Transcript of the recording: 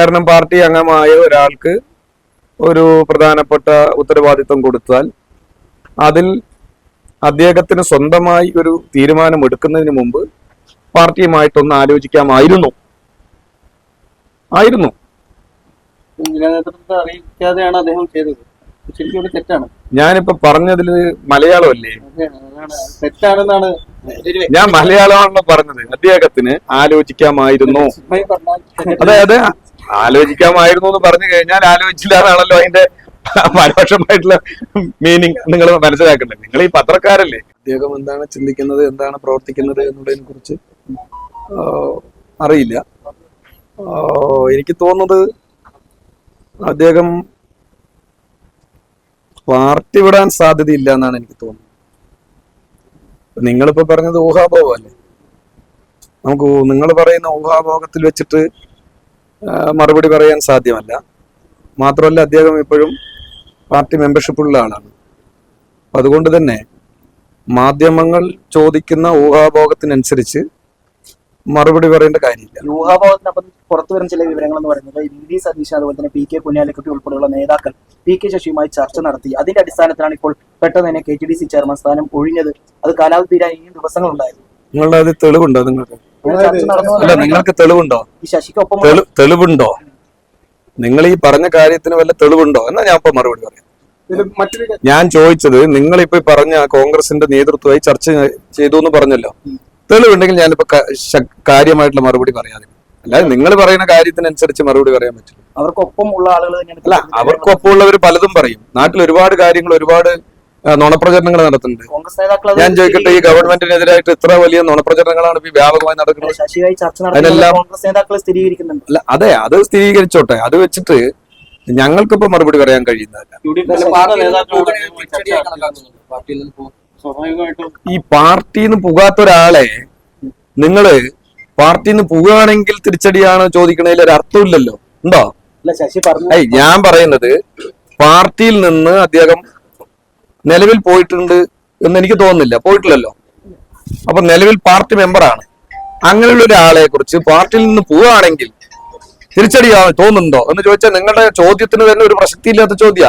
കാരണം പാർട്ടി അംഗമായ ഒരാൾക്ക് ഒരു പ്രധാനപ്പെട്ട ഉത്തരവാദിത്വം കൊടുത്താൽ അതിൽ അദ്ദേഹത്തിന് സ്വന്തമായി ഒരു തീരുമാനം എടുക്കുന്നതിന് മുമ്പ് പാർട്ടിയുമായിട്ടൊന്ന് ആലോചിക്കാമായിരുന്നു. അറിയിക്കാതെയാണ് അദ്ദേഹം ചെയ്തത്. ശരിക്കും തെറ്റാണ്. ഞാനിപ്പോ പറഞ്ഞതിൽ മലയാളമല്ലേ? തെറ്റാണെന്നാണ് ഞാൻ മലയാളമാണല്ലോ പറഞ്ഞത്. അദ്ദേഹത്തിന് ആലോചിക്കാമായിരുന്നു. അതായത് ആലോചിക്കാമായിരുന്നു എന്ന് പറഞ്ഞു കഴിഞ്ഞാൽ ആലോചിച്ചില്ല എന്നാണല്ലോ അതിന്റെ പരോക്ഷമായിട്ടുള്ള മീനിങ് നിങ്ങൾ മനസ്സിലാക്കേണ്ടത്. നിങ്ങൾ ഈ പത്രക്കാരല്ലേ. അദ്ദേഹം എന്താണ് ചിന്തിക്കുന്നത്, എന്താണ് പ്രവർത്തിക്കുന്നത് എന്നുള്ളതിനെ കുറിച്ച് അറിയില്ല. എനിക്ക് തോന്നുന്നത് അദ്ദേഹം പാർട്ടി വിടാൻ സാധ്യതയില്ല എന്നാണ് എനിക്ക് തോന്നുന്നത്. നിങ്ങളിപ്പോ പറഞ്ഞത് ഊഹാഭോഗമല്ലേ. നമുക്ക് നിങ്ങൾ പറയുന്ന ഊഹാഭോഗത്തിൽ വെച്ചിട്ട് മറുപടി പറയാൻ സാധ്യമല്ല. മാത്രമല്ല അദ്ദേഹം ഇപ്പോഴും പാർട്ടി മെമ്പർഷിപ്പുള്ള ആളാണ്. അതുകൊണ്ട് തന്നെ മാധ്യമങ്ങൾ ചോദിക്കുന്ന ഊഹാഭോഗത്തിനനുസരിച്ച് മറുപടി പറയേണ്ട കാര്യമില്ല. ഊഹാഭോഗത്തിനൊപ്പം പുറത്തു വരുന്ന ചില വിവരങ്ങൾ എന്ന് പറയുന്നത് വി സതീശൻ അതുപോലെ തന്നെ പി കെ കുഞ്ഞാലിക്കുട്ടി ഉൾപ്പെടെയുള്ള നേതാക്കൾ പി കെ ശശിയുമായി ചർച്ച നടത്തി. അതിന്റെ അടിസ്ഥാനത്തിലാണ് ഇപ്പോൾ പെട്ടെന്ന് തന്നെ KTDC ചെയർമാൻ സ്ഥാനം ഒഴിഞ്ഞത്. അത് കാലാവധി തീരാൻ ഇനിയും ദിവസങ്ങളുണ്ടായിരുന്നു. നിങ്ങളുടെ അത് തെളിവുണ്ടോ? അല്ല, നിങ്ങൾക്ക് തെളിവുണ്ടോ? തെളിവുണ്ടോ? നിങ്ങൾ ഈ പറഞ്ഞ കാര്യത്തിന് വല്ല തെളിവുണ്ടോ എന്നാ ഞാൻ ഇപ്പൊ മറുപടി പറയാം. ഞാൻ ചോദിച്ചത് നിങ്ങളിപ്പോ പറഞ്ഞ കോൺഗ്രസിന്റെ നേതൃത്വമായി ചർച്ച ചെയ്തു എന്ന് പറഞ്ഞല്ലോ. തെളിവുണ്ടെങ്കിൽ ഞാനിപ്പോ കാര്യമായിട്ടുള്ള മറുപടി പറയാതെ, അല്ലാതെ നിങ്ങൾ പറയുന്ന കാര്യത്തിനനുസരിച്ച് മറുപടി പറയാൻ പറ്റില്ല. അവർക്കൊപ്പമുള്ള ആളുകൾ അല്ല, അവർക്കൊപ്പമുള്ളവർ പലതും പറയും. നാട്ടിൽ ഒരുപാട് കാര്യങ്ങൾ, ഒരുപാട് നുണപ്രചരണങ്ങൾ നടത്തുന്നുണ്ട്. ഞാൻ ചോദിക്കട്ടെ, ഈ ഗവൺമെന്റിനെതിരായിട്ട് ഇത്ര വലിയ നുണപ്രചരണങ്ങളാണ് ഇപ്പൊ വ്യാപകമായി നടക്കുന്നത്. അതിനെല്ലാം അല്ല, അതെ, അത് സ്ഥിരീകരിച്ചോട്ടെ. അത് വെച്ചിട്ട് ഞങ്ങൾക്കിപ്പോ മറുപടി പറയാൻ കഴിയുന്നതല്ല. ഈ പാർട്ടിന്ന് പുകാത്ത ഒരാളെ നിങ്ങള് പാർട്ടിന്ന് പുകയാണെങ്കിൽ തിരിച്ചടിയാണ് ചോദിക്കണതിൽ ഒരു അർത്ഥമില്ലല്ലോ. ഉണ്ടോ? ഞാൻ പറയുന്നത് പാർട്ടിയിൽ നിന്ന് അദ്ദേഹം നിലവിൽ പോയിട്ടുണ്ട് എന്ന് എനിക്ക് തോന്നുന്നില്ല. പോയിട്ടില്ലല്ലോ. അപ്പൊ നിലവിൽ പാർട്ടി മെമ്പറാണ്. അങ്ങനെയുള്ള ഒരാളെ കുറിച്ച് പാർട്ടിയിൽ നിന്ന് പോവുകയാണെങ്കിൽ തിരിച്ചടിയാവാൻ തോന്നുന്നുണ്ടോ എന്ന് ചോദിച്ചാൽ നിങ്ങളുടെ ചോദ്യത്തിന് തന്നെ ഒരു പ്രസക്തിയില്ലാത്ത ചോദ്യ.